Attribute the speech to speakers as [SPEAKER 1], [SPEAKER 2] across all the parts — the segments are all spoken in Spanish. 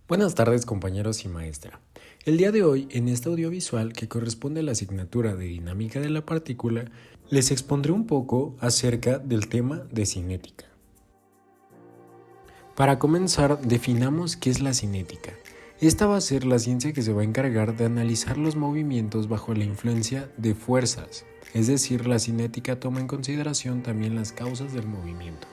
[SPEAKER 1] Buenas tardes compañeros y maestra. El día de hoy, en este audiovisual que corresponde a la asignatura de dinámica de la partícula, les expondré un poco acerca del tema de cinética. Para comenzar, definamos qué es la cinética. Esta va a ser la ciencia que se va a encargar de analizar los movimientos bajo la influencia de fuerzas, es decir, la cinética toma en consideración también las causas del movimiento.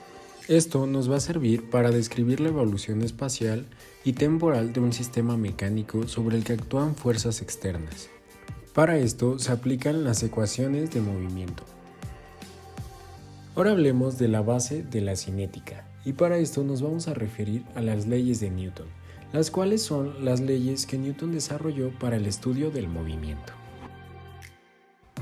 [SPEAKER 1] Esto nos va a servir para describir la evolución espacial y temporal de un sistema mecánico sobre el que actúan fuerzas externas. Para esto se aplican las ecuaciones de movimiento. Ahora hablemos de la base de la cinética, y para esto nos vamos a referir a las leyes de Newton, las cuales son las leyes que Newton desarrolló para el estudio del movimiento.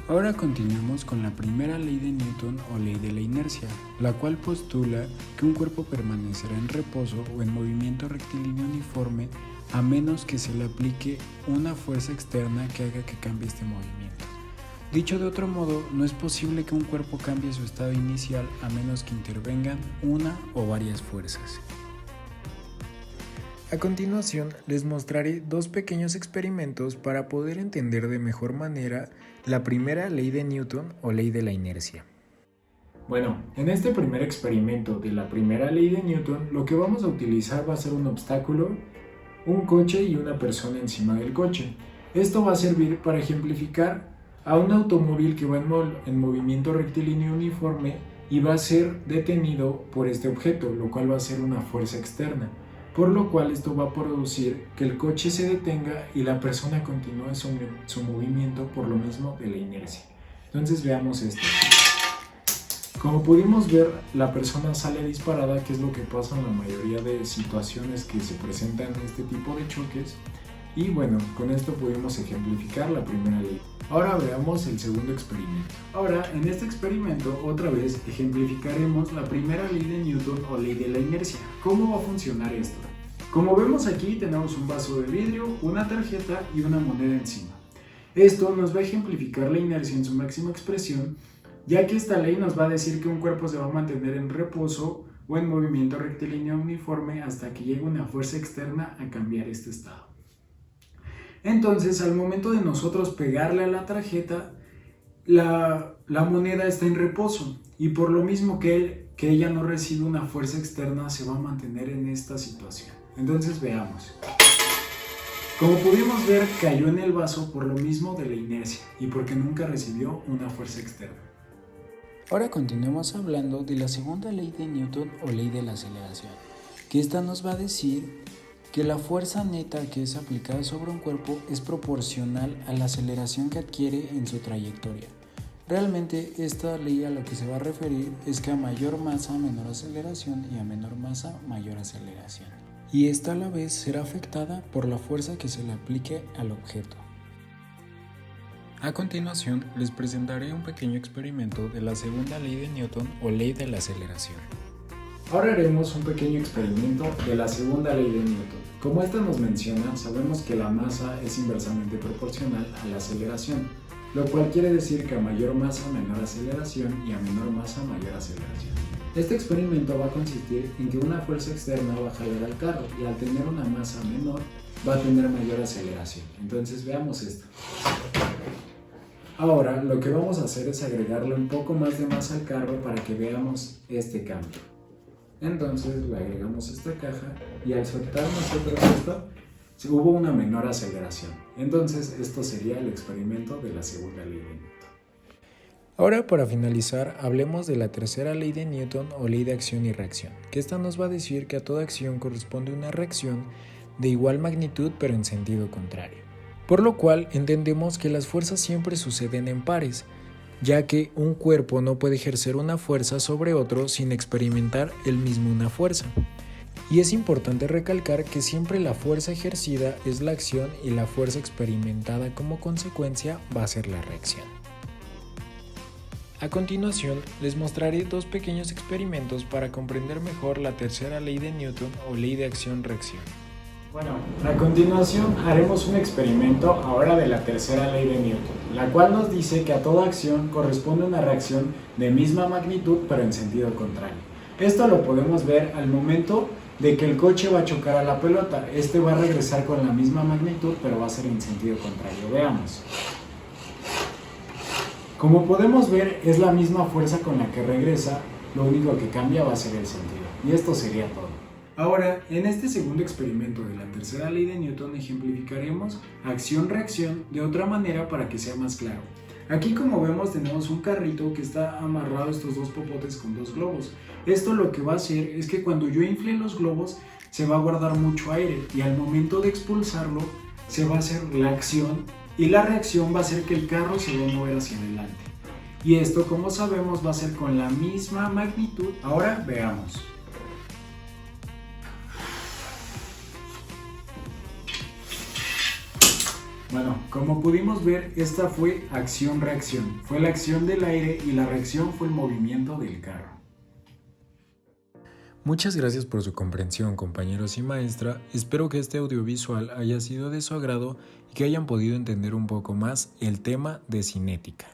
[SPEAKER 1] Ahora continuamos con la primera ley de Newton o ley de la inercia, la cual postula que un cuerpo permanecerá en reposo o en movimiento rectilíneo uniforme a menos que se le aplique una fuerza externa que haga que cambie este movimiento. Dicho de otro modo, no es posible que un cuerpo cambie su estado inicial a menos que intervengan una o varias fuerzas. A continuación, les mostraré dos pequeños experimentos para poder entender de mejor manera la primera ley de Newton o ley de la inercia. Bueno, en este primer experimento de la primera ley de Newton, lo que vamos a utilizar va a ser un obstáculo, un coche y una persona encima del coche. Esto va a servir para ejemplificar a un automóvil que va en movimiento rectilíneo uniforme y va a ser detenido por este objeto, lo cual va a ser una fuerza externa. Por lo cual esto va a producir que el coche se detenga y la persona continúe su movimiento por lo mismo de la inercia. Entonces veamos esto. Como pudimos ver, la persona sale disparada, que es lo que pasa en la mayoría de situaciones que se presentan en este tipo de choques. Y bueno, con esto pudimos ejemplificar la primera ley. Ahora veamos el segundo experimento. Ahora, en este experimento, otra vez ejemplificaremos la primera ley de Newton o ley de la inercia. ¿Cómo va a funcionar esto? Como vemos aquí, tenemos un vaso de vidrio, una tarjeta y una moneda encima. Esto nos va a ejemplificar la inercia en su máxima expresión, ya que esta ley nos va a decir que un cuerpo se va a mantener en reposo o en movimiento rectilíneo uniforme hasta que llegue una fuerza externa a cambiar este estado. Entonces, al momento de nosotros pegarle a la tarjeta, la moneda está en reposo y por lo mismo que ella no recibe una fuerza externa, se va a mantener en esta situación. Entonces veamos. Como pudimos ver, cayó en el vaso por lo mismo de la inercia y porque nunca recibió una fuerza externa. Ahora continuemos hablando de la segunda ley de Newton o ley de la aceleración, que esta nos va a decir que la fuerza neta que es aplicada sobre un cuerpo es proporcional a la aceleración que adquiere en su trayectoria. Realmente esta ley a lo que se va a referir es que a mayor masa menor aceleración y a menor masa mayor aceleración. Y esta a la vez será afectada por la fuerza que se le aplique al objeto. A continuación les presentaré un pequeño experimento de la segunda ley de Newton o ley de la aceleración. Ahora haremos un pequeño experimento de la segunda ley de Newton. Como esta nos menciona, sabemos que la masa es inversamente proporcional a la aceleración, lo cual quiere decir que a mayor masa menor aceleración y a menor masa mayor aceleración. Este experimento va a consistir en que una fuerza externa va a jalar al carro y al tener una masa menor va a tener mayor aceleración. Entonces veamos esto. Ahora lo que vamos a hacer es agregarle un poco más de masa al carro para que veamos este cambio. Entonces le agregamos esta caja y al soltar nosotros esto, hubo una menor aceleración. Entonces esto sería el experimento de la segunda ley de Newton. Ahora para finalizar, hablemos de la tercera ley de Newton o ley de acción y reacción, que esta nos va a decir que a toda acción corresponde una reacción de igual magnitud pero en sentido contrario. Por lo cual entendemos que las fuerzas siempre suceden en pares, ya que un cuerpo no puede ejercer una fuerza sobre otro sin experimentar él mismo una fuerza. Y es importante recalcar que siempre la fuerza ejercida es la acción y la fuerza experimentada como consecuencia va a ser la reacción. A continuación, les mostraré dos pequeños experimentos para comprender mejor la tercera ley de Newton o ley de acción-reacción. Bueno, a continuación haremos un experimento ahora de la tercera ley de Newton, la cual nos dice que a toda acción corresponde una reacción de misma magnitud pero en sentido contrario. Esto lo podemos ver al momento de que el coche va a chocar a la pelota. Este va a regresar con la misma magnitud, pero va a ser en sentido contrario. Veamos. Como podemos ver, es la misma fuerza con la que regresa, lo único que cambia va a ser el sentido. Y esto sería todo. Ahora, en este segundo experimento de la tercera ley de Newton, ejemplificaremos acción-reacción de otra manera para que sea más claro. Aquí, como vemos, tenemos un carrito que está amarrado a estos dos popotes con dos globos. Esto lo que va a hacer es que cuando yo infle los globos, se va a guardar mucho aire y al momento de expulsarlo, se va a hacer la acción y la reacción va a hacer que el carro se va a mover hacia adelante. Y esto, como sabemos, va a ser con la misma magnitud. Ahora veamos. Bueno, como pudimos ver, esta fue acción-reacción. Fue la acción del aire y la reacción fue el movimiento del carro. Muchas gracias por su comprensión, compañeros y maestra. Espero que este audiovisual haya sido de su agrado y que hayan podido entender un poco más el tema de cinética.